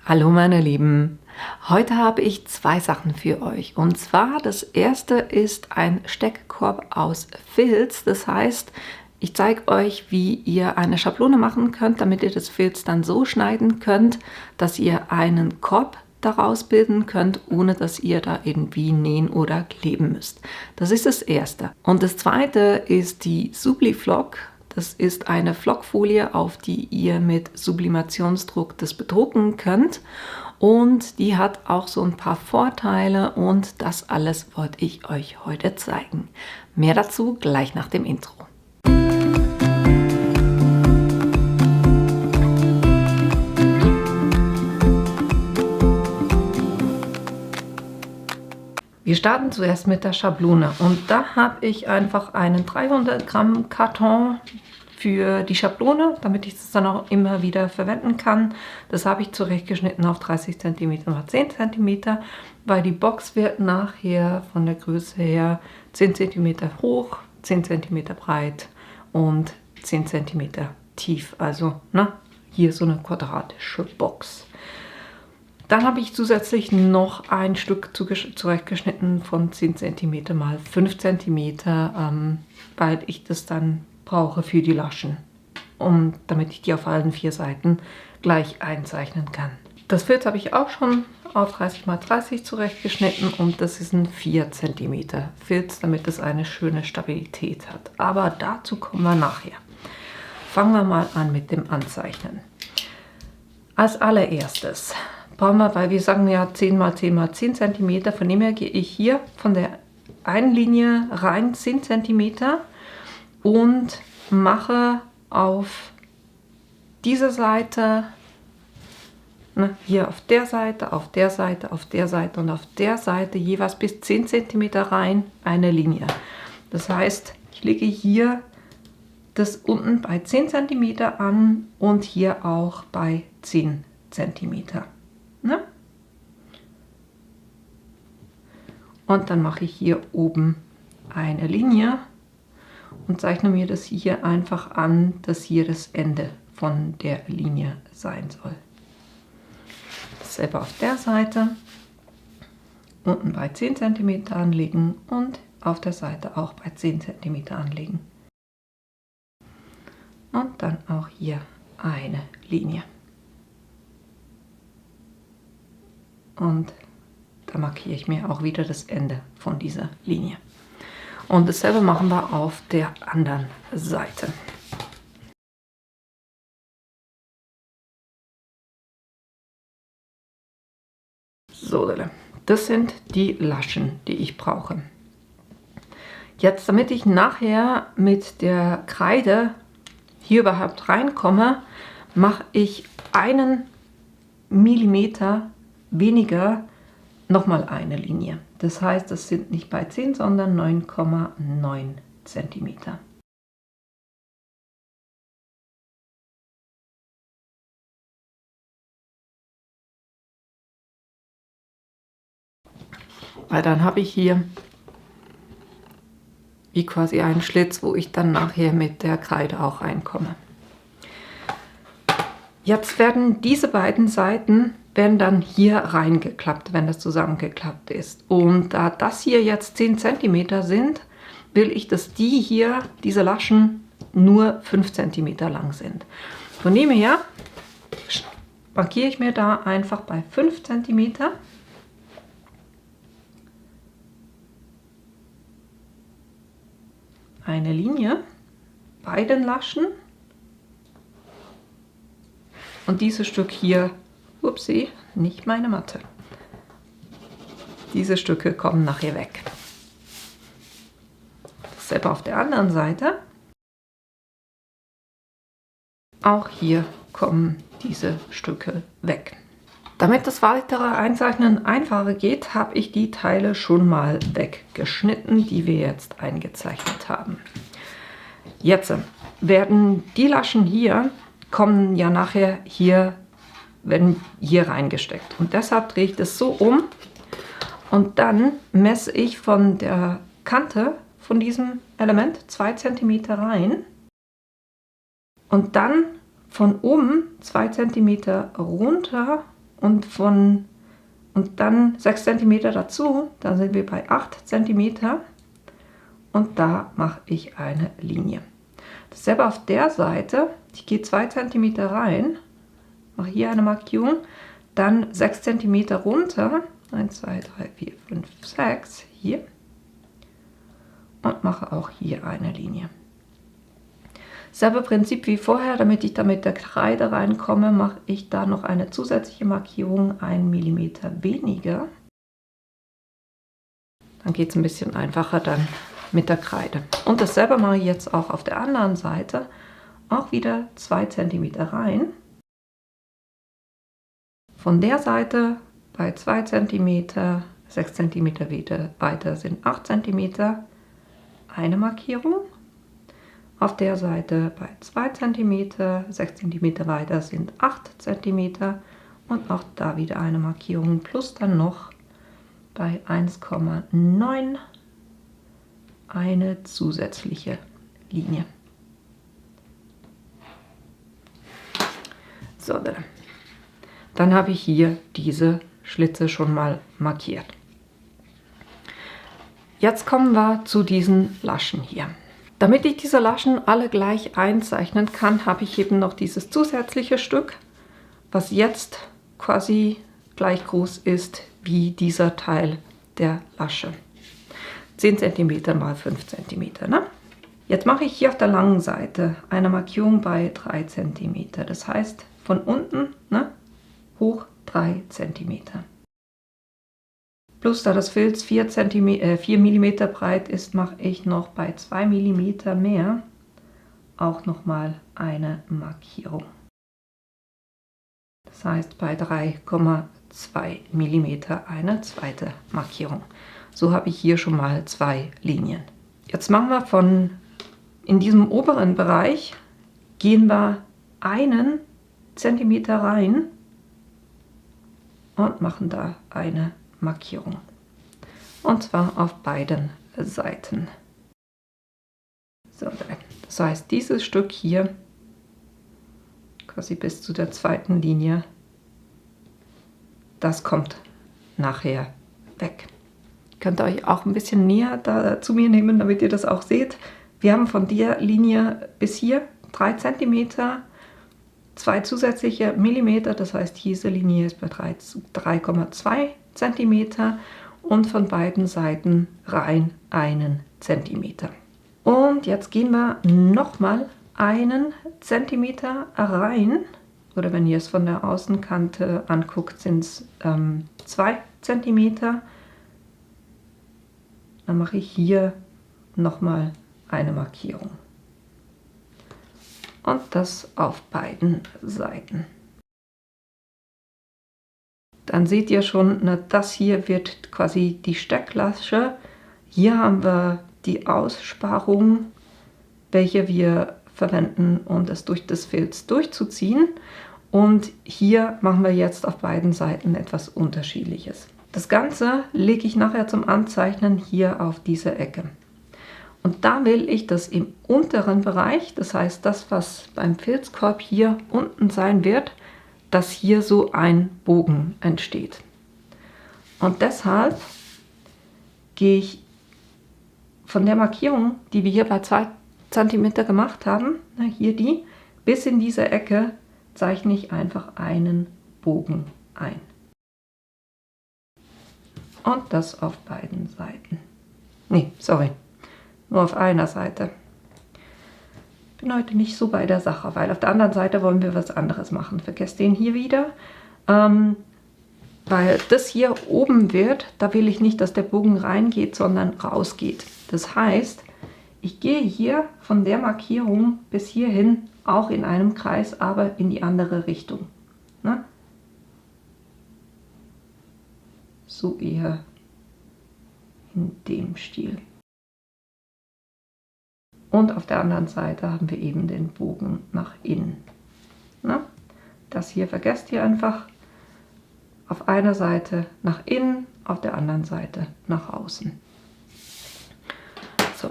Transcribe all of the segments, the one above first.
Hallo meine Lieben, heute habe ich zwei Sachen für euch. Und zwar das erste ist ein Steckkorb aus Filz. Das heißt, ich zeige euch, wie ihr eine Schablone machen könnt, damit ihr das Filz dann so schneiden könnt, dass ihr einen Korb daraus bilden könnt, ohne dass ihr da irgendwie nähen oder kleben müsst. Das ist das erste. Und das zweite ist die Subliflok. Das ist eine Flockfolie, auf die ihr mit Sublimationsdruck das bedrucken könnt. Und die hat auch so ein paar Vorteile und das alles wollte ich euch heute zeigen. Mehr dazu gleich nach dem Intro. Wir starten zuerst mit der Schablone und da habe ich einfach einen 300 Gramm Karton für die Schablone, damit ich das dann auch immer wieder verwenden kann. Das habe ich zurechtgeschnitten auf 30 cm x 10 cm, weil die Box wird nachher von der Größe her 10 cm hoch, 10 cm breit und 10 cm tief. Also hier so eine quadratische Box. Dann habe ich zusätzlich noch ein Stück zurechtgeschnitten von 10 cm x 5 cm, weil ich das dann brauche für die Laschen, damit ich die auf allen 4 Seiten gleich einzeichnen kann. Das Filz habe ich auch schon auf 30 x 30 zurechtgeschnitten und das ist ein 4 cm Filz, damit es eine schöne Stabilität hat. Aber dazu kommen wir nachher. Fangen wir mal an mit dem Anzeichnen. Als allererstes brauchen wir, weil wir sagen ja 10 x 10 x 10 cm, von dem her gehe ich hier von der einen Linie rein 10 cm und mache auf dieser Seite, hier auf der Seite, auf der Seite, auf der Seite und auf der Seite jeweils bis 10 cm rein eine Linie. Das heißt, ich lege hier das unten bei 10 cm an und hier auch bei 10 cm. Und dann mache ich hier oben eine Linie und zeichne mir das hier einfach an, dass hier das Ende von der Linie sein soll. Dasselbe auf der Seite, unten bei 10 cm anlegen und auf der Seite auch bei 10 cm anlegen. Und dann auch hier eine Linie. Und da markiere ich mir auch wieder das Ende von dieser Linie. Und dasselbe machen wir auf der anderen Seite. So, das sind die Laschen, die ich brauche. Jetzt, damit ich nachher mit der Kreide hier überhaupt reinkomme, mache ich einen Millimeter weniger nochmal eine Linie. Das heißt, es sind nicht bei 10, sondern 9,9 cm. Weil dann habe ich hier wie quasi einen Schlitz, wo ich dann nachher mit der Kreide auch reinkomme. Jetzt werden diese beiden Seiten dann hier reingeklappt, wenn das zusammengeklappt ist. Und da das hier jetzt 10 cm sind, will ich, dass diese Laschen nur 5 cm lang sind. Von dem her markiere ich mir da einfach bei 5 cm eine Linie bei den Laschen. Und dieses Stück hier, upsie, nicht meine Matte. Diese Stücke kommen nachher weg. Dasselbe auf der anderen Seite. Auch hier kommen diese Stücke weg. Damit das weitere Einzeichnen einfacher geht, habe ich die Teile schon mal weggeschnitten, die wir jetzt eingezeichnet haben. Jetzt werden die Laschen hier kommen ja nachher werden hier reingesteckt. Und deshalb drehe ich das so um und dann messe ich von der Kante von diesem Element 2 cm rein und dann von oben 2 cm runter und dann 6 cm dazu, dann sind wir bei 8 cm und da mache ich eine Linie. Dasselbe auf der Seite, ich gehe 2 cm rein, mache hier eine Markierung, dann 6 cm runter, 1, 2, 3, 4, 5, 6, hier und mache auch hier eine Linie. Selbe Prinzip wie vorher, damit ich da mit der Kreide reinkomme, mache ich da noch eine zusätzliche Markierung, 1 mm weniger. Dann geht es ein bisschen einfacher dann mit der Kreide. Und dasselbe mache ich jetzt auch auf der anderen Seite, auch wieder 2 cm rein. Von der Seite bei 2 cm, 6 cm weiter sind 8 cm, eine Markierung. Auf der Seite bei 2 cm, 6 cm weiter sind 8 cm und auch da wieder eine Markierung plus dann noch bei 1,9 eine zusätzliche Linie. So, dann habe ich hier diese Schlitze schon mal markiert. Jetzt kommen wir zu diesen Laschen hier. Damit ich diese Laschen alle gleich einzeichnen kann, habe ich eben noch dieses zusätzliche Stück, was jetzt quasi gleich groß ist wie dieser Teil der Lasche. 10 cm mal 5 cm. Ne? Jetzt mache ich hier auf der langen Seite eine Markierung bei 3 cm. Das heißt von unten hoch 3 cm. Plus da das Filz 4 mm breit ist, mache ich noch bei 2 mm mehr auch nochmal eine Markierung. Das heißt bei 3,2 mm eine zweite Markierung. So habe ich hier schon mal 2 Linien. Jetzt machen wir in diesem oberen Bereich, gehen wir 1 cm rein und machen da eine Markierung. Und zwar auf beiden Seiten. So, das heißt, dieses Stück hier, quasi bis zu der zweiten Linie, das kommt nachher weg. Ihr könnt euch auch ein bisschen näher da zu mir nehmen, damit ihr das auch seht. Wir haben von der Linie bis hier 3 cm, 2 zusätzliche Millimeter, das heißt, diese Linie ist bei 3,2 cm und von beiden Seiten rein 1 cm. Und jetzt gehen wir nochmal 1 cm rein, oder wenn ihr es von der Außenkante anguckt, sind es 2 cm. Dann mache ich hier nochmal eine Markierung. Und das auf beiden Seiten. Dann seht ihr schon, das hier wird quasi die Stecklasche. Hier haben wir die Aussparung, welche wir verwenden, um das durch das Filz durchzuziehen. Und hier machen wir jetzt auf beiden Seiten etwas Unterschiedliches. Das Ganze lege ich nachher zum Anzeichnen hier auf diese Ecke. Und da will ich, dass im unteren Bereich, das heißt das, was beim Filzkorb hier unten sein wird, dass hier so ein Bogen entsteht. Und deshalb gehe ich von der Markierung, die wir hier bei 2 cm gemacht haben, hier die, bis in diese Ecke zeichne ich einfach einen Bogen ein. Und das auf beiden Seiten. Nee, sorry, nur auf einer Seite. Ich bin heute nicht so bei der Sache, weil auf der anderen Seite wollen wir was anderes machen. Vergesst den hier wieder, weil das hier oben wird, da will ich nicht, dass der Bogen reingeht, sondern rausgeht. Das heißt, ich gehe hier von der Markierung bis hierhin auch in einem Kreis, aber in die andere Richtung. Ne? So eher in dem Stil. Und auf der anderen Seite haben wir eben den Bogen nach innen. Ne? Das hier vergesst ihr einfach. Auf einer Seite nach innen, auf der anderen Seite nach außen. So,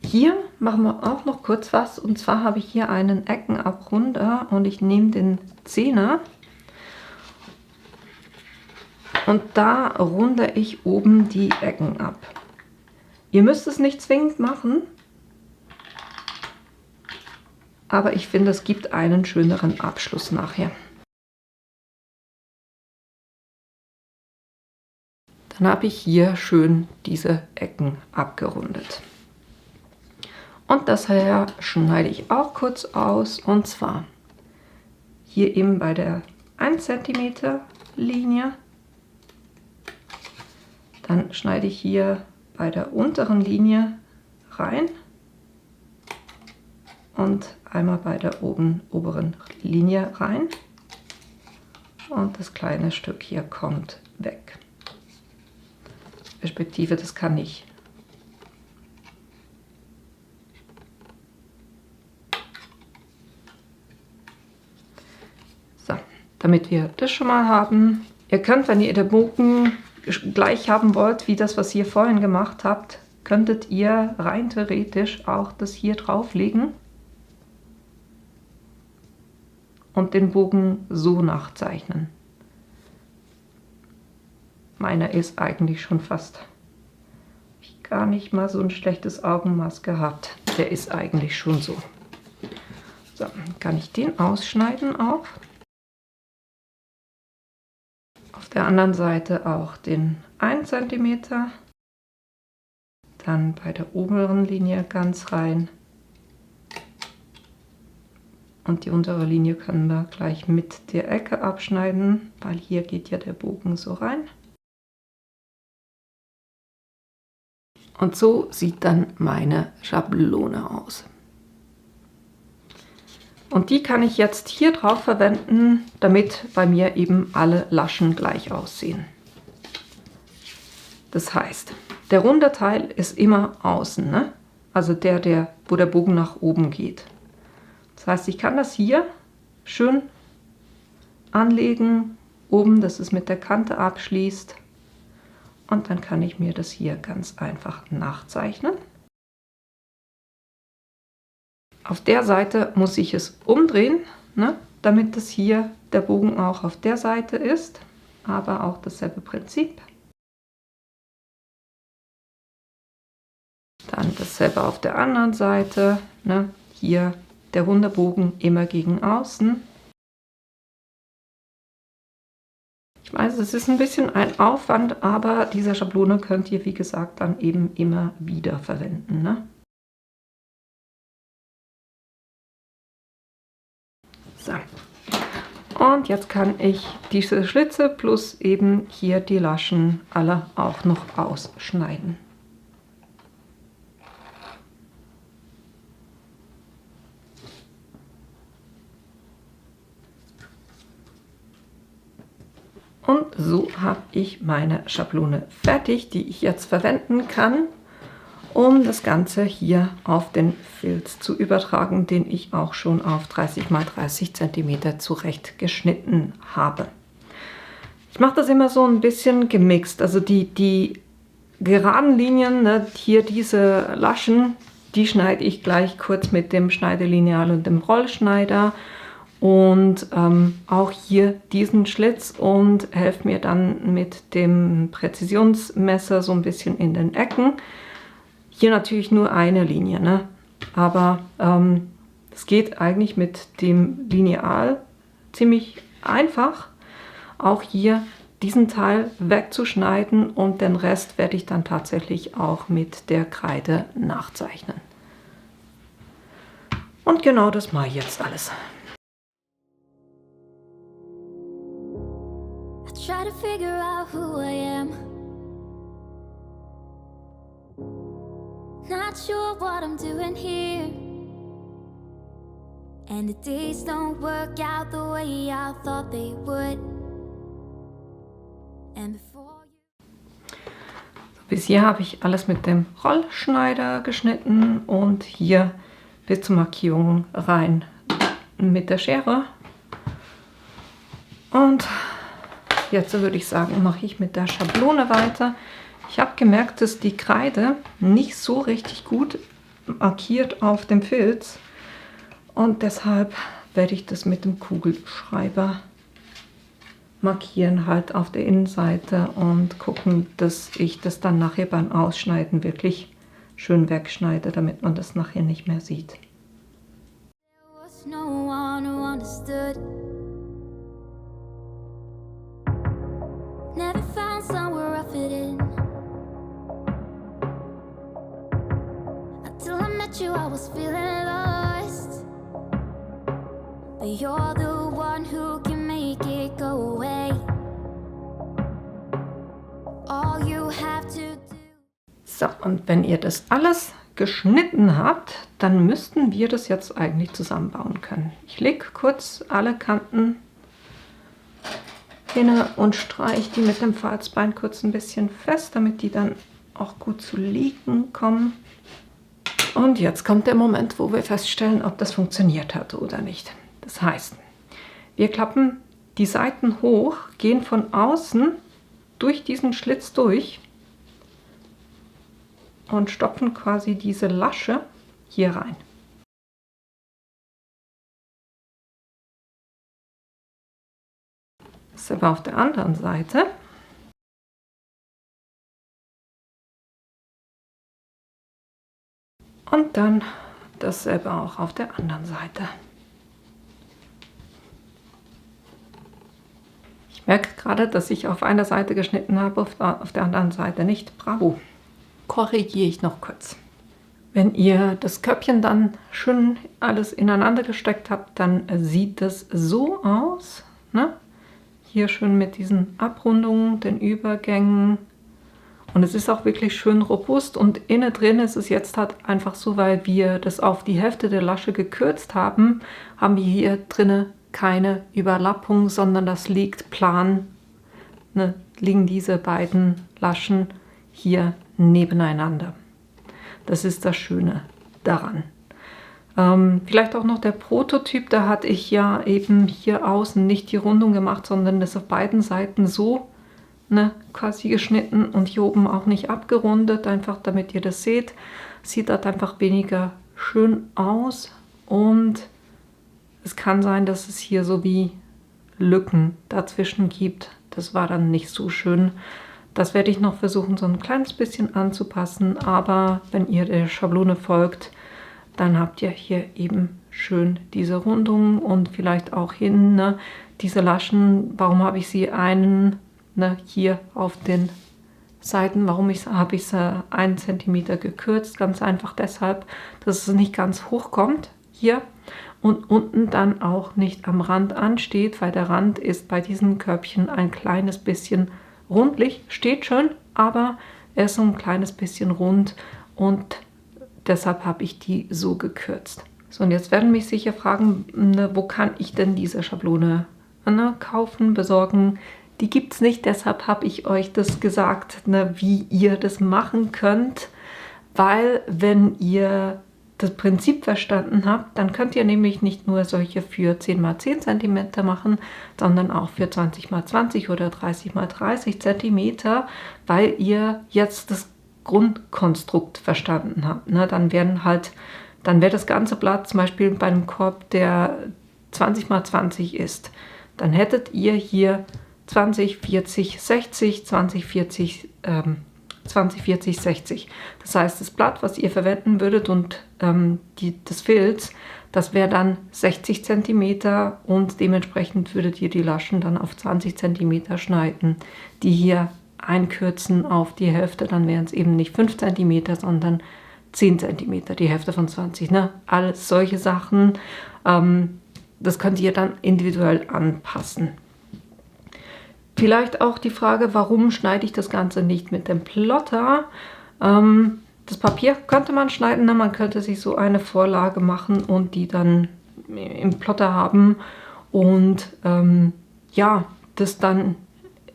hier machen wir auch noch kurz was. Und zwar habe ich hier einen Eckenabrunder und ich nehme den Zehner Und da runde ich oben die Ecken ab. Ihr müsst es nicht zwingend machen, aber ich finde, es gibt einen schöneren Abschluss nachher. Dann habe ich hier schön diese Ecken abgerundet. Und das hier schneide ich auch kurz aus, und zwar hier eben bei der 1 cm Linie. Dann schneide ich hier bei der unteren Linie rein und einmal bei der oberen Linie rein. Und das kleine Stück hier kommt weg. Respektive, das kann ich so, damit wir das schon mal haben. Ihr könnt, wenn ihr den Bogen gleich haben wollt, wie das, was ihr vorhin gemacht habt, könntet ihr rein theoretisch auch das hier drauflegen und den Bogen so nachzeichnen. Meiner ist eigentlich schon fast, gar nicht mal so ein schlechtes Augenmaß gehabt. Der ist eigentlich schon so. So, kann ich den ausschneiden auch. Auf der anderen Seite auch den 1 cm. Dann bei der oberen Linie ganz rein. Und die untere Linie können wir gleich mit der Ecke abschneiden, weil hier geht ja der Bogen so rein. Und so sieht dann meine Schablone aus. Und die kann ich jetzt hier drauf verwenden, damit bei mir eben alle Laschen gleich aussehen. Das heißt, der runde Teil ist immer außen, ne? Also wo der Bogen nach oben geht. Das heißt, ich kann das hier schön anlegen, oben, dass es mit der Kante abschließt. Und dann kann ich mir das hier ganz einfach nachzeichnen. Auf der Seite muss ich es umdrehen, ne, damit das hier der Bogen auch auf der Seite ist, aber auch dasselbe Prinzip. Dann dasselbe auf der anderen Seite, ne, hier der runde Bogen immer gegen außen. Ich weiß, es ist ein bisschen ein Aufwand, aber diese Schablone könnt ihr, wie gesagt, dann eben immer wieder verwenden, ne? So. Und jetzt kann ich diese Schlitze plus eben hier die Laschen alle auch noch ausschneiden. Und so habe ich meine Schablone fertig, die ich jetzt verwenden kann, um das Ganze hier auf den Filz zu übertragen, den ich auch schon auf 30 x 30 cm zurecht geschnitten habe. Ich mache das immer so ein bisschen gemixt, also die geraden Linien, ne, hier diese Laschen, die schneide ich gleich kurz mit dem Schneidelineal und dem Rollschneider. Und auch hier diesen Schlitz und helfe mir dann mit dem Präzisionsmesser so ein bisschen in den Ecken. Hier natürlich nur eine Linie, ne? Aber es geht eigentlich mit dem Lineal ziemlich einfach, auch hier diesen Teil wegzuschneiden und den Rest werde ich dann tatsächlich auch mit der Kreide nachzeichnen. Und genau das mache ich jetzt alles. Try to figure out who I am. Not sure what I'm doing here. And the days don't work out the way I thought they would. And before you... Bis hier habe ich alles mit dem Rollschneider geschnitten und hier bis zur Markierung rein mit der Schere. Und jetzt würde ich sagen, mache ich mit der Schablone weiter. Ich habe gemerkt, dass die Kreide nicht so richtig gut markiert auf dem Filz. Und deshalb werde ich das mit dem Kugelschreiber markieren halt auf der Innenseite und gucken, dass ich das dann nachher beim Ausschneiden wirklich schön wegschneide, damit man das nachher nicht mehr sieht. There was no one who understood. Never found somewhere I fit in. Until I met you, I was feeling lost. But you're the one who can make it go away. All you have to do. So, und wenn ihr das alles geschnitten habt, dann müssten wir das jetzt eigentlich zusammenbauen können. Ich lege kurz alle Kanten hin und streiche die mit dem Falzbein kurz ein bisschen fest, damit die dann auch gut zu liegen kommen. Und jetzt kommt der Moment, wo wir feststellen, ob das funktioniert hat oder nicht. Das heißt, wir klappen die Seiten hoch, gehen von außen durch diesen Schlitz durch und stopfen quasi diese Lasche hier rein. Dasselbe auf der anderen Seite. Und dann dasselbe auch auf der anderen Seite. Ich merke gerade, dass ich auf einer Seite geschnitten habe, auf der anderen Seite nicht. Bravo! Korrigiere ich noch kurz. Wenn ihr das Körbchen dann schön alles ineinander gesteckt habt, dann sieht das so aus. Ne? Hier schön mit diesen Abrundungen, den Übergängen. Und es ist auch wirklich schön robust. Und innen drin ist es jetzt halt einfach so, weil wir das auf die Hälfte der Lasche gekürzt haben, haben wir hier drinnen keine Überlappung, sondern das liegt plan. Ne? Liegen diese beiden Laschen hier nebeneinander. Das ist das Schöne daran. Vielleicht auch noch der Prototyp, da hatte ich ja eben hier außen nicht die Rundung gemacht, sondern das auf beiden Seiten so quasi geschnitten und hier oben auch nicht abgerundet, einfach damit ihr das seht. Sieht halt einfach weniger schön aus und es kann sein, dass es hier so wie Lücken dazwischen gibt. Das war dann nicht so schön. Das werde ich noch versuchen, so ein kleines bisschen anzupassen, aber wenn ihr der Schablone folgt, dann habt ihr hier eben schön diese Rundungen und vielleicht auch hinten diese Laschen. Warum habe ich sie hier auf den Seiten, habe ich sie 1 cm gekürzt? Ganz einfach deshalb, dass es nicht ganz hoch kommt hier und unten dann auch nicht am Rand ansteht, weil der Rand ist bei diesem Körbchen ein kleines bisschen rundlich, steht schön, aber er ist so ein kleines bisschen rund und deshalb habe ich die so gekürzt. So, und jetzt werden mich sicher fragen, wo kann ich denn diese Schablone kaufen, besorgen? Die gibt es nicht, deshalb habe ich euch das gesagt, wie ihr das machen könnt, weil wenn ihr das Prinzip verstanden habt, dann könnt ihr nämlich nicht nur solche für 10 x 10 cm machen, sondern auch für 20 x 20 oder 30 x 30 cm, weil ihr jetzt das Grundkonstrukt verstanden habt. Dann wäre das ganze Blatt zum Beispiel bei einem Korb, der 20 x 20 ist, dann hättet ihr hier 20, 40, 60, 20, 40, 20, 40, 60. Das heißt, das Blatt, was ihr verwenden würdet und das Filz, das wäre dann 60 cm und dementsprechend würdet ihr die Laschen dann auf 20 cm schneiden. Die hier einkürzen auf die Hälfte, dann wären es eben nicht 5 cm, sondern 10 cm, die Hälfte von 20. Alles solche Sachen, das könnt ihr dann individuell anpassen. Vielleicht auch die Frage, warum schneide ich das Ganze nicht mit dem Plotter? Das Papier könnte man schneiden, man könnte sich so eine Vorlage machen und die dann im Plotter haben und das dann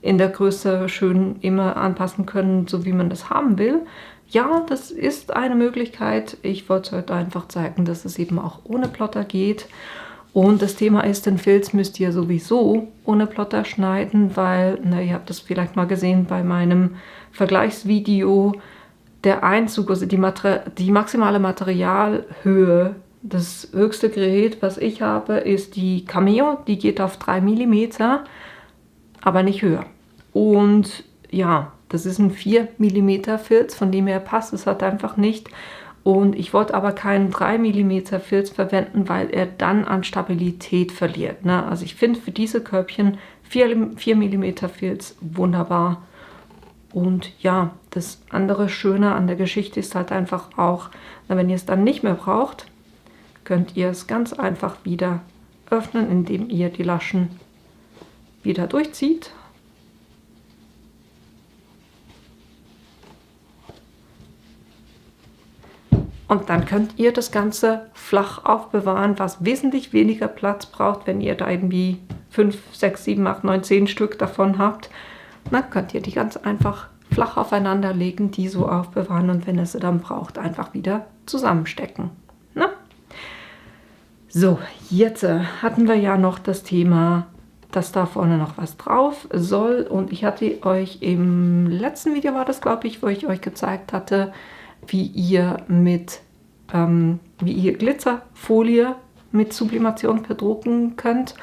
in der Größe schön immer anpassen können, so wie man das haben will. Ja, das ist eine Möglichkeit. Ich wollte heute einfach zeigen, dass es eben auch ohne Plotter geht. Und das Thema ist, den Filz müsst ihr sowieso ohne Plotter schneiden, weil, ihr habt das vielleicht mal gesehen bei meinem Vergleichsvideo, der Einzug, also die maximale Materialhöhe, das höchste Gerät, was ich habe, ist die Cameo, die geht auf 3 mm. aber nicht höher. Und ja, das ist ein 4 mm Filz, von dem her passt es halt einfach nicht. Und ich wollte aber keinen 3 mm Filz verwenden, weil er dann an Stabilität verliert. Ne? Also ich finde für diese Körbchen 4 mm Filz wunderbar. Und ja, das andere Schöne an der Geschichte ist halt einfach auch, wenn ihr es dann nicht mehr braucht, könnt ihr es ganz einfach wieder öffnen, indem ihr die Laschen wieder durchzieht. Und dann könnt ihr das Ganze flach aufbewahren, was wesentlich weniger Platz braucht, wenn ihr da irgendwie 5, 6, 7, 8, 9, 10 Stück davon habt. Dann könnt ihr die ganz einfach flach aufeinander legen, die so aufbewahren und wenn ihr sie dann braucht, einfach wieder zusammenstecken. Na? So, jetzt hatten wir ja noch das Thema, dass da vorne noch was drauf soll. Und ich hatte euch im letzten Video, war das glaube ich, wo ich euch gezeigt hatte, wie ihr Glitzerfolie mit Sublimation bedrucken könnt.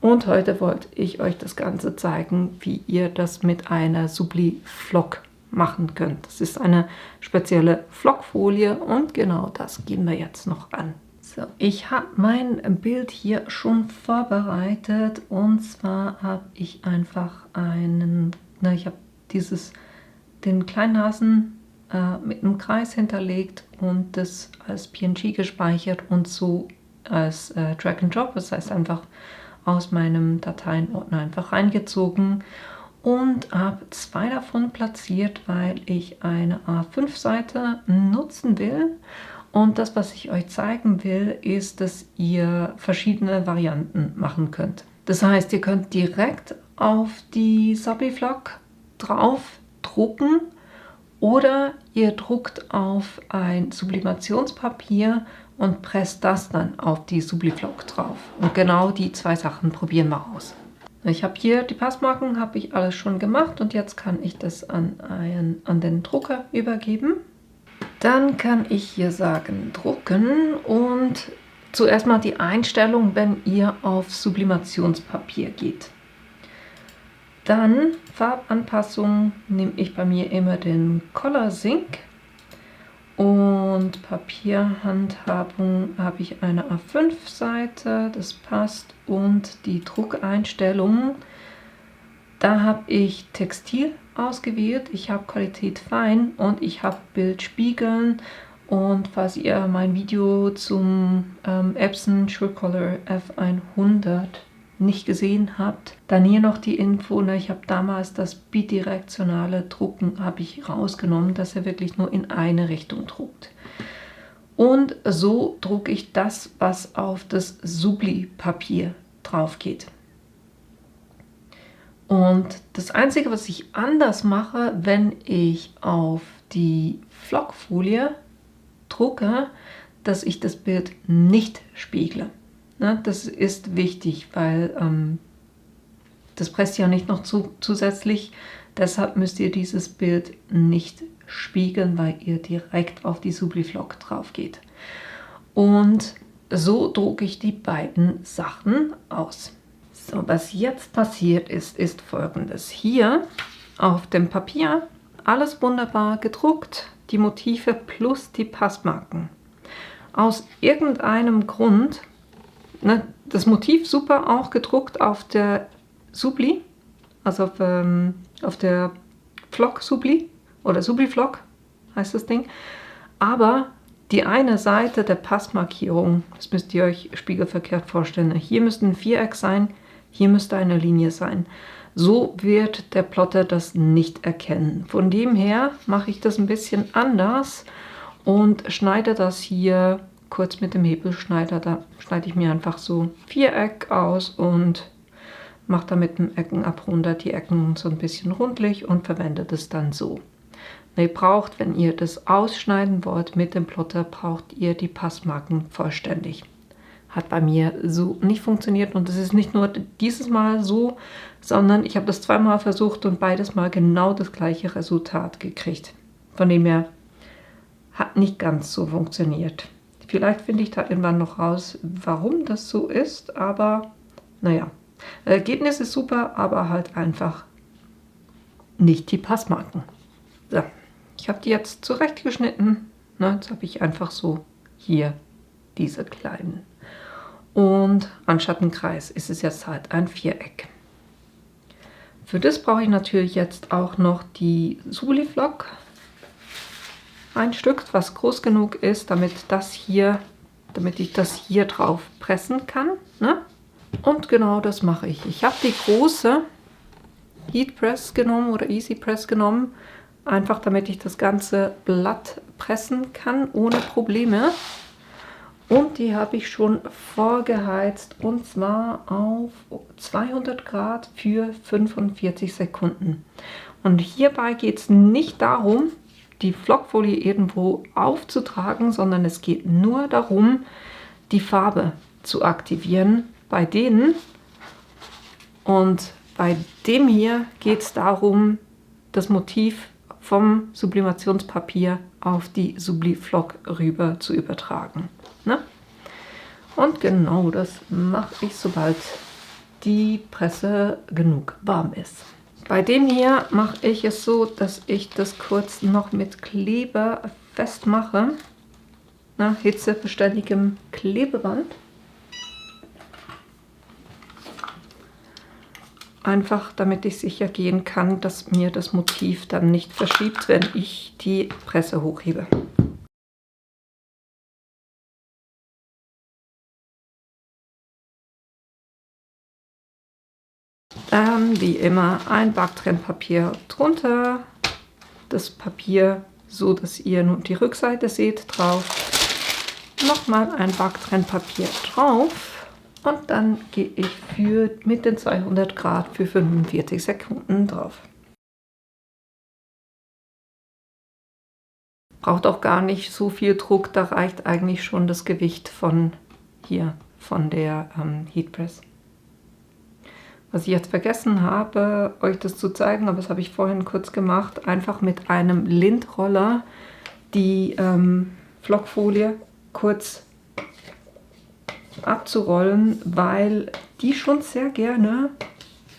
Und heute wollte ich euch das Ganze zeigen, wie ihr das mit einer Subli-Flock machen könnt. Das ist eine spezielle Flockfolie und genau das gehen wir jetzt noch an. So, ich habe mein Bild hier schon vorbereitet und zwar habe ich einfach ich habe den Kleinhasen mit einem Kreis hinterlegt und das als PNG gespeichert und so als Drag and Drop, das heißt einfach aus meinem Dateienordner einfach reingezogen und habe 2 davon platziert, weil ich eine A5-Seite nutzen will. Und das, was ich euch zeigen will, ist, dass ihr verschiedene Varianten machen könnt. Das heißt, ihr könnt direkt auf die Subli-Flock drauf drucken oder ihr druckt auf ein Sublimationspapier und presst das dann auf die Subli-Flock drauf. Und genau die 2 Sachen probieren wir aus. Ich habe hier die Passmarken, habe ich alles schon gemacht und jetzt kann ich das an den Drucker übergeben. Dann kann ich hier sagen drucken und zuerst mal die Einstellung, wenn ihr auf Sublimationspapier geht. Dann Farbanpassung nehme ich bei mir immer den Color Sync und Papierhandhabung habe ich eine A5-Seite, das passt und die Druckeinstellungen, da habe ich Textil ausgewählt, ich habe Qualität fein und ich habe Bild spiegeln und falls ihr mein Video zum Epson SureColor F100 nicht gesehen habt, dann hier noch die Info, ich habe damals das bidirektionale Drucken habe ich rausgenommen, dass er wirklich nur in eine Richtung druckt. Und so drucke ich das, was auf das Subli-Papier drauf geht. Und das Einzige, was ich anders mache, wenn ich auf die Flockfolie drucke, dass ich das Bild nicht spiegle. Das ist wichtig, weil das presst ja nicht noch zusätzlich. Deshalb müsst ihr dieses Bild nicht spiegeln, weil ihr direkt auf die Subli-Flock drauf geht. Und so drucke ich die beiden Sachen aus. So, was jetzt passiert ist Folgendes. Hier auf dem Papier alles wunderbar gedruckt, die Motive plus die Passmarken. Aus irgendeinem Grund, das Motiv super auch gedruckt auf der Subli, also auf der Flock Subli oder Subli Flock heißt das Ding, aber die eine Seite der Passmarkierung, das müsst ihr euch spiegelverkehrt vorstellen, hier müsste ein Viereck sein, hier müsste eine Linie sein. So wird der Plotter das nicht erkennen. Von dem her mache ich das ein bisschen anders und schneide das hier kurz mit dem Hebelschneider. Da schneide ich mir einfach so Viereck aus und mache da mit dem Eckenabrunder die Ecken so ein bisschen rundlich und verwende das dann so. Ihr braucht, wenn ihr das ausschneiden wollt mit dem Plotter, braucht ihr die Passmarken vollständig. Hat bei mir so nicht funktioniert und es ist nicht nur dieses Mal so, sondern ich habe das 2-mal versucht und beides Mal genau das gleiche Resultat gekriegt. Von dem her hat nicht ganz so funktioniert. Vielleicht finde ich da irgendwann noch raus, warum das so ist, aber naja, Ergebnis ist super, aber halt einfach nicht die Passmarken. So, ich habe die jetzt zurechtgeschnitten. Ne, jetzt habe ich einfach so hier diese kleinen. Und anstatt ein Kreis ist es jetzt halt ein Viereck. Für das brauche ich natürlich jetzt auch noch die Suliflock. Ein Stück, was groß genug ist, damit ich das hier drauf pressen kann. Ne? Und genau das mache ich. Ich habe die große Heat Press genommen oder Easy Press genommen, einfach damit ich das ganze Blatt pressen kann ohne Probleme. Und die habe ich schon vorgeheizt und zwar auf 200 Grad für 45 Sekunden. Und hierbei geht es nicht darum, die Flockfolie irgendwo aufzutragen, sondern es geht nur darum, die Farbe zu aktivieren bei denen. Und bei dem hier geht es darum, das Motiv vom Sublimationspapier auf die Subliflock rüber zu übertragen. Ne? Und genau das mache ich, sobald die Presse genug warm ist. Bei dem hier mache ich es so, dass ich das kurz noch mit Kleber festmache. Hitzebeständigem Klebeband. Einfach damit ich sicher gehen kann, dass mir das Motiv dann nicht verschiebt, wenn ich die Presse hochhebe. Dann wie immer ein Backtrennpapier drunter, das Papier so, dass ihr nur die Rückseite seht drauf, nochmal ein Backtrennpapier drauf und dann gehe ich mit den 200 Grad für 45 Sekunden drauf. Braucht auch gar nicht so viel Druck, da reicht eigentlich schon das Gewicht von der Heat Press. Was ich jetzt vergessen habe, euch das zu zeigen, aber das habe ich vorhin kurz gemacht, einfach mit einem Lindroller die Flockfolie kurz abzurollen, weil die schon sehr gerne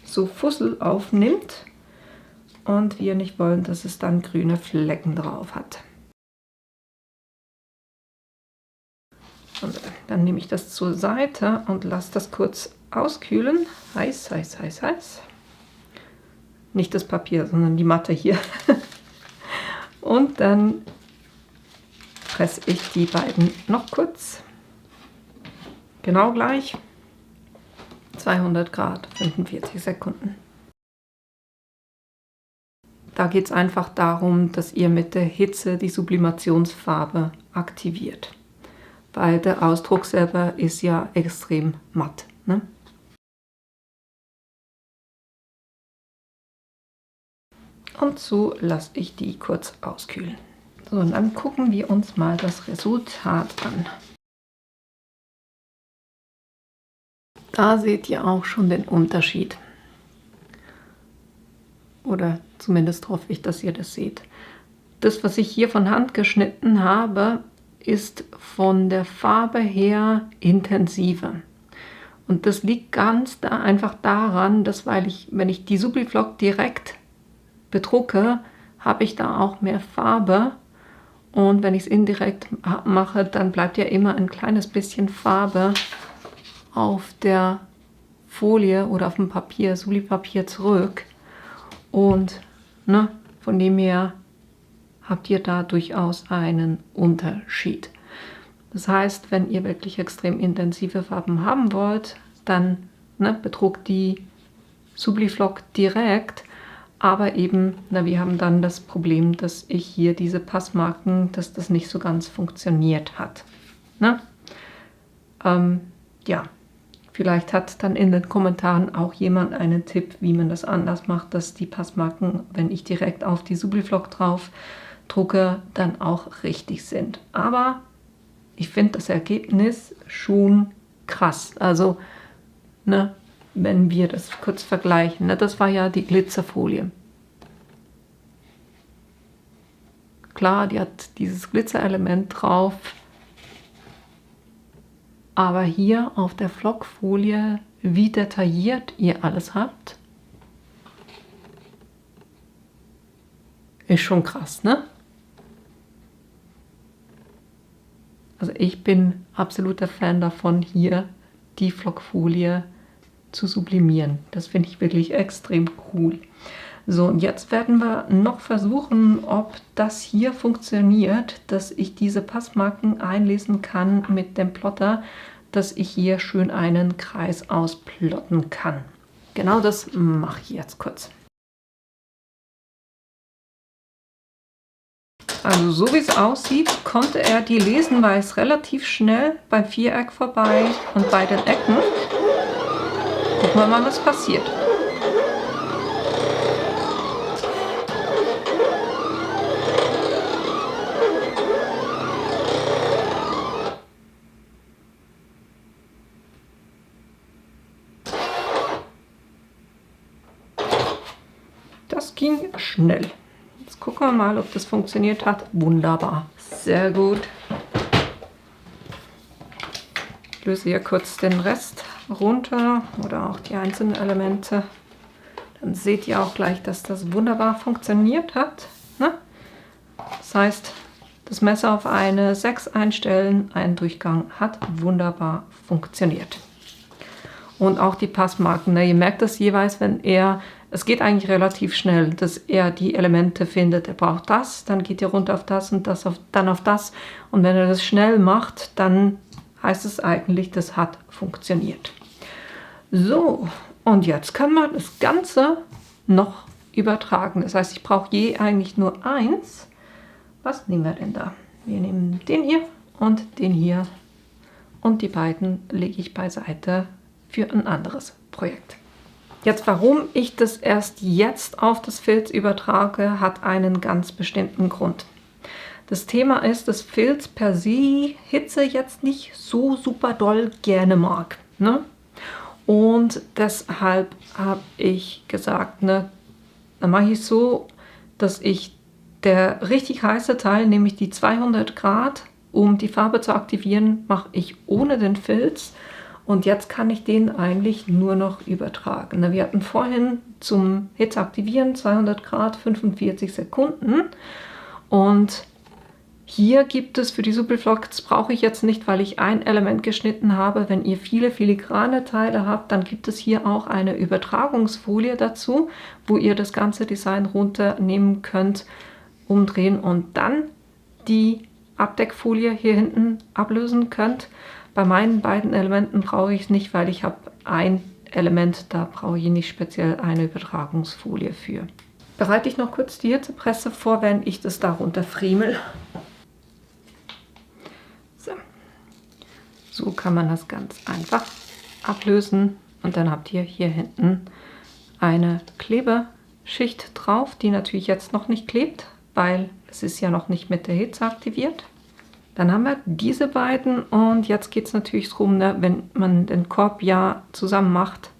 so Fussel aufnimmt und wir nicht wollen, dass es dann grüne Flecken drauf hat. Und dann nehme ich das zur Seite und lasse das kurz auskühlen. Heiß, heiß, heiß, heiß. Nicht das Papier, sondern die Matte hier. Und dann presse ich die beiden noch kurz. Genau gleich. 200 Grad, 45 Sekunden. Da geht es einfach darum, dass ihr mit der Hitze die Sublimationsfarbe aktiviert. Weil der Ausdruck selber ist ja extrem matt. Ne? Und so lasse ich die kurz auskühlen. So, und dann gucken wir uns mal das Resultat an. Da seht ihr auch schon den Unterschied. Oder zumindest hoffe ich, dass ihr das seht. Das, was ich hier von Hand geschnitten habe, ist von der Farbe her intensiver. Und das liegt einfach daran, dass wenn ich die Subliflock direkt bedrucke, habe ich da auch mehr Farbe. Und wenn ich es indirekt mache, dann bleibt ja immer ein kleines bisschen Farbe auf der Folie oder auf dem Papier, Sublipapier zurück. Und von dem her habt ihr da durchaus einen Unterschied. Das heißt, wenn ihr wirklich extrem intensive Farben haben wollt, dann bedruckt die Subliflock direkt. Aber eben, wir haben dann das Problem, dass ich hier diese Passmarken, dass das nicht so ganz funktioniert hat. Ja, vielleicht hat dann in den Kommentaren auch jemand einen Tipp, wie man das anders macht, dass die Passmarken, wenn ich direkt auf die Subliflock drauf drucke, dann auch richtig sind. Aber ich finde das Ergebnis schon krass. Also, wenn wir das kurz vergleichen, das war ja die Glitzerfolie. Klar, die hat dieses Glitzerelement drauf, aber hier auf der Flockfolie wie detailliert ihr alles habt? Ist schon krass, ne? Also ich bin absoluter Fan davon, hier die Flockfolie zu sublimieren. Das finde ich wirklich extrem cool. So, und jetzt werden wir noch versuchen, ob das hier funktioniert, dass ich diese Passmarken einlesen kann mit dem Plotter, dass ich hier schön einen Kreis ausplotten kann. Genau das mache ich jetzt kurz. Also so wie es aussieht, konnte er die lesen, weil es relativ schnell beim Viereck vorbei und bei den Ecken. Gucken wir mal, was passiert. Das ging schnell. Jetzt gucken wir mal, ob das funktioniert hat. Wunderbar. Sehr gut. Ich löse hier kurz den Rest runter oder auch die einzelnen Elemente. Dann seht ihr auch gleich, dass das wunderbar funktioniert hat. Ne? Das heißt, das Messer auf eine 6 einstellen, ein Durchgang hat wunderbar funktioniert. Und auch die Passmarken. Ne? Ihr merkt das jeweils, wenn er, es geht eigentlich relativ schnell, dass er die Elemente findet. Er braucht das, dann geht er runter auf das und das dann auf das. Und wenn er das schnell macht, dann heißt es eigentlich, das hat funktioniert. So, und jetzt können wir das Ganze noch übertragen. Das heißt, ich brauche je eigentlich nur eins. Was nehmen wir denn da? Wir nehmen den hier und den hier. Und die beiden lege ich beiseite für ein anderes Projekt. Jetzt, warum ich das erst jetzt auf das Filz übertrage, hat einen ganz bestimmten Grund. Das Thema ist, dass Filz per se Hitze jetzt nicht so super doll gerne mag. Ne? Und deshalb habe ich gesagt, ne, dann mache ich es so, dass ich der richtig heiße Teil, nämlich die 200 Grad, um die Farbe zu aktivieren, mache ich ohne den Filz. Und jetzt kann ich den eigentlich nur noch übertragen. Ne, wir hatten vorhin zum Hitze aktivieren 200 Grad 45 Sekunden. Und hier gibt es für die Superflock, das brauche ich jetzt nicht, weil ich ein Element geschnitten habe. Wenn ihr viele filigrane Teile habt, dann gibt es hier auch eine Übertragungsfolie dazu, wo ihr das ganze Design runternehmen könnt, umdrehen und dann die Abdeckfolie hier hinten ablösen könnt. Bei meinen beiden Elementen brauche ich es nicht, weil ich habe ein Element, da brauche ich nicht speziell eine Übertragungsfolie für. Bereite ich noch kurz die Hitzepresse vor, wenn ich das darunter friemel. So kann man das ganz einfach ablösen und dann habt ihr hier hinten eine Klebeschicht drauf, die natürlich jetzt noch nicht klebt, weil es ist ja noch nicht mit der Hitze aktiviert. Dann haben wir diese beiden und jetzt geht es natürlich darum, ne, wenn man den Korb ja zusammen macht,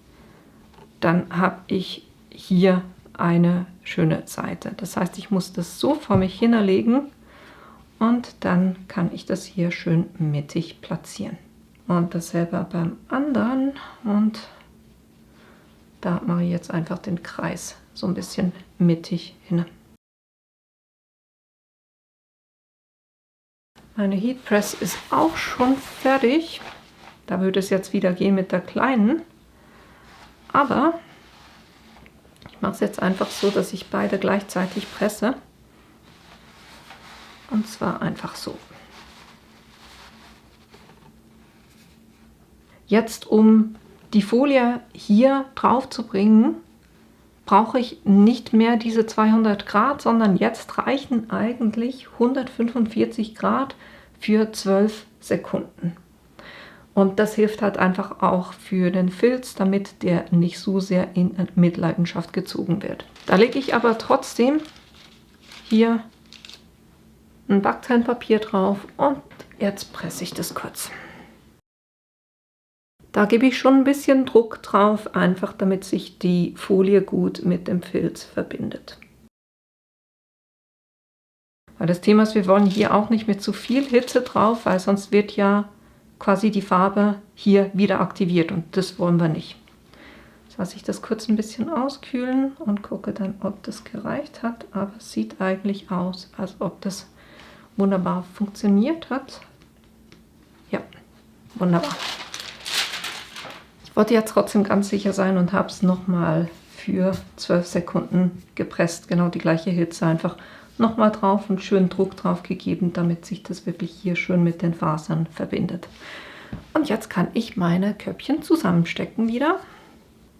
dann habe ich hier eine schöne Seite. Das heißt, ich muss das so vor mich hinlegen und dann kann ich das hier schön mittig platzieren. Und dasselbe beim anderen und da mache ich jetzt einfach den Kreis so ein bisschen mittig hin. Meine Heat Press ist auch schon fertig. Da würde es jetzt wieder gehen mit der kleinen. Aber ich mache es jetzt einfach so, dass ich beide gleichzeitig presse. Und zwar einfach so. Jetzt, um die Folie hier drauf zu bringen, brauche ich nicht mehr diese 200 Grad, sondern jetzt reichen eigentlich 145 Grad für 12 Sekunden. Und das hilft halt einfach auch für den Filz, damit der nicht so sehr in Mitleidenschaft gezogen wird. Da lege ich aber trotzdem hier ein Backzeilenpapier drauf und jetzt presse ich das kurz. Da gebe ich schon ein bisschen Druck drauf, einfach damit sich die Folie gut mit dem Filz verbindet. Weil das Thema ist, wir wollen hier auch nicht mit zu viel Hitze drauf, weil sonst wird ja quasi die Farbe hier wieder aktiviert und das wollen wir nicht. Jetzt lasse ich das kurz ein bisschen auskühlen und gucke dann, ob das gereicht hat. Aber es sieht eigentlich aus, als ob das wunderbar funktioniert hat. Ja, wunderbar. Ich wollte jetzt trotzdem ganz sicher sein und habe es nochmal für 12 Sekunden gepresst. Genau die gleiche Hitze, einfach nochmal drauf und schön Druck drauf gegeben, damit sich das wirklich hier schön mit den Fasern verbindet. Und jetzt kann ich meine Köpfchen zusammenstecken wieder.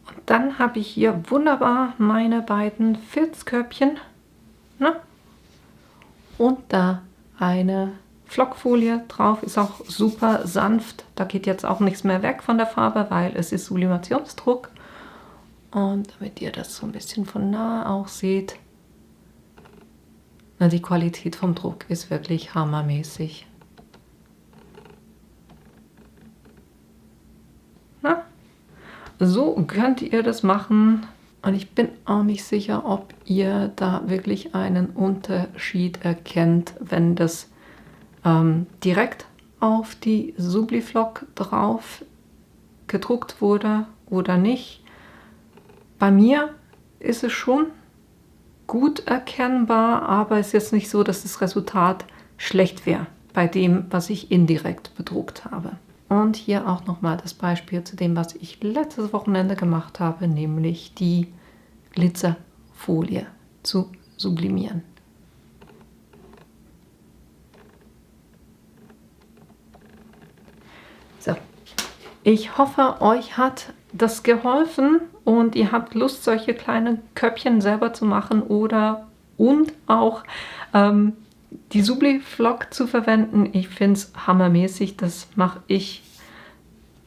Und dann habe ich hier wunderbar meine beiden Filzköpfchen. Ne? Und da eine Flockfolie drauf, ist auch super sanft. Da geht jetzt auch nichts mehr weg von der Farbe, weil es ist Sublimationsdruck. Und damit ihr das so ein bisschen von nahe auch seht, na, die Qualität vom Druck ist wirklich hammermäßig. Na? So könnt ihr das machen und ich bin auch nicht sicher, ob ihr da wirklich einen Unterschied erkennt, wenn das direkt auf die Subliflock drauf gedruckt wurde oder nicht. Bei mir ist es schon gut erkennbar, aber es ist jetzt nicht so, dass das Resultat schlecht wäre bei dem, was ich indirekt bedruckt habe. Und hier auch nochmal das Beispiel zu dem, was ich letztes Wochenende gemacht habe, nämlich die Glitzerfolie zu sublimieren. So, ich hoffe, euch hat das geholfen und ihr habt Lust, solche kleine Köpfchen selber zu machen und auch die Subliflock zu verwenden. Ich finde es hammermäßig, das mache ich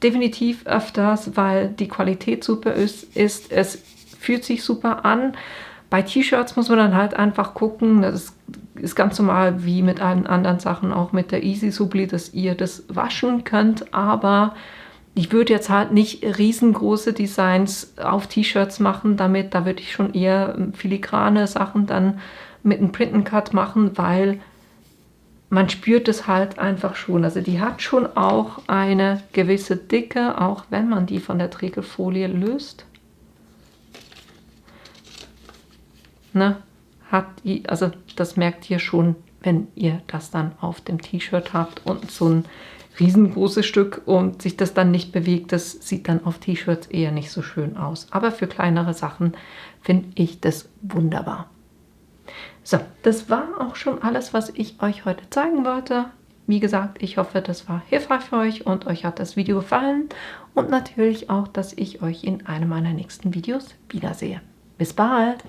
definitiv öfters, weil die Qualität super ist. Es fühlt sich super an. Bei T-Shirts muss man dann halt einfach gucken, das ist ganz normal wie mit allen anderen Sachen, auch mit der Easy Subli, dass ihr das waschen könnt, aber ich würde jetzt halt nicht riesengroße Designs auf T-Shirts machen damit, da würde ich schon eher filigrane Sachen dann mit einem Print and Cut machen, weil man spürt es halt einfach schon. Also die hat schon auch eine gewisse Dicke, auch wenn man die von der Trägerfolie löst. Ne, hat die, also das merkt ihr schon, wenn ihr das dann auf dem T-Shirt habt und so ein riesengroßes Stück und sich das dann nicht bewegt, das sieht dann auf T-Shirts eher nicht so schön aus. Aber für kleinere Sachen finde ich das wunderbar. So, das war auch schon alles, was ich euch heute zeigen wollte. Wie gesagt, ich hoffe, das war hilfreich für euch und euch hat das Video gefallen und natürlich auch, dass ich euch in einem meiner nächsten Videos wiedersehe. Bis bald!